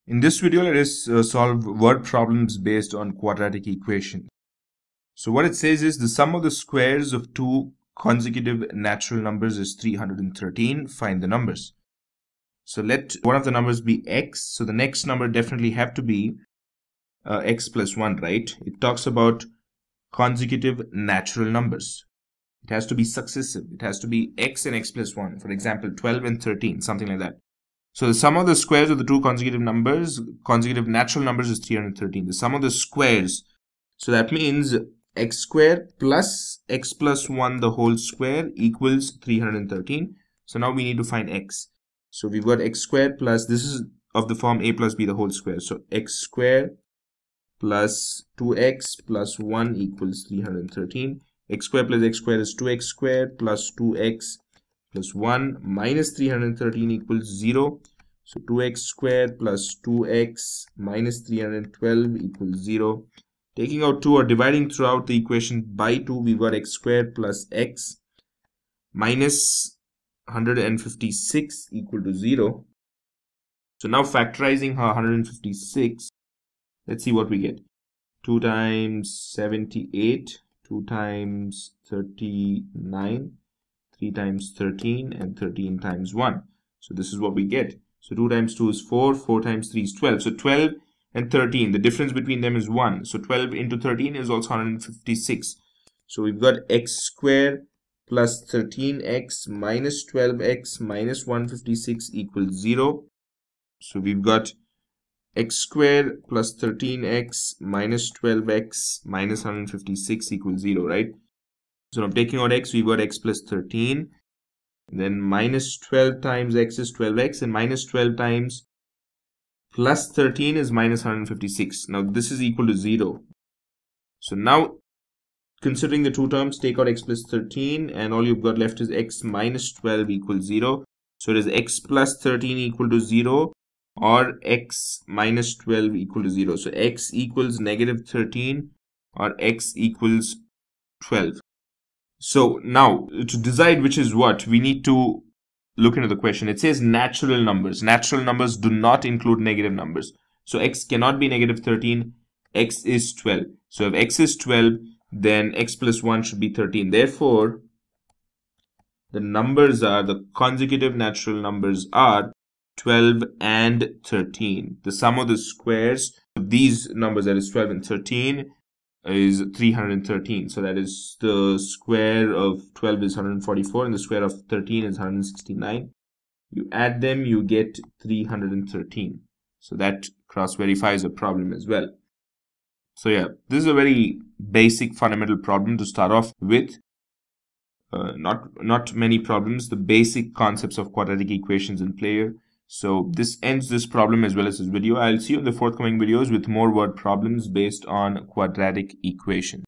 In this video, let us solve word problems based on quadratic equations. So what it says is the sum of the squares of two consecutive natural numbers is 313. Find the numbers. So let one of the numbers be x. So the next number definitely have to be x plus 1, right? It talks about consecutive natural numbers. It has to be successive. It has to be x and x plus 1. For example, 12 and 13, something like that. So the sum of the squares of the two consecutive natural numbers is 313. The sum of the squares. So that means x squared plus x plus 1 the whole square equals 313. So now we need to find x. So we've got x squared plus, this is of the form a plus b the whole square. So x squared plus 2x plus 1 equals 313. X squared plus x squared is 2x squared plus 2x plus 1 minus 313 equals 0. So 2x squared plus 2x minus 312 equals 0. Taking out 2 or dividing throughout the equation by 2, we've got x squared plus x minus 156 equal to 0. So now factorizing 156, let's see what we get. 2 times 78, 2 times 39, 3 times 13, and 13 times 1. So this is what we get. So 2 times 2 is 4, 4 times 3 is 12. So 12 and 13, the difference between them is 1. So 12 into 13 is also 156. So we've got x squared plus 13x minus 12x minus 156 equals 0. So we've got x squared plus 13x minus 12x minus 156 equals 0, right? So now taking out x, we've got x plus 13. Then minus 12 times x is 12x, and minus 12 times plus 13 is minus 156. Now this is equal to 0. So now considering the two terms, take out x plus 13 and all you've got left is x minus 12 equals 0. So it is x plus 13 equal to 0 or x minus 12 equal to 0. So x equals negative 13 or x equals 12. So now to decide which is what, we need to look into the question. It says natural numbers. Natural numbers do not include negative numbers. So x cannot be negative 13. X is 12. So if x is 12, then x plus 1 should be 13. Therefore, the numbers are, the consecutive natural numbers are 12 and 13. The sum of the squares of these numbers, that is 12 and 13, is 313. So that is, the square of 12 is 144 and the square of 13 is 169. You add them, you get 313. So that cross verifies a problem as well. So yeah, this is a very basic fundamental problem to start off with. Not many problems, the basic concepts of quadratic equations in play here. So this ends this problem as well as this video. I'll see you in the forthcoming videos with more word problems based on quadratic equations.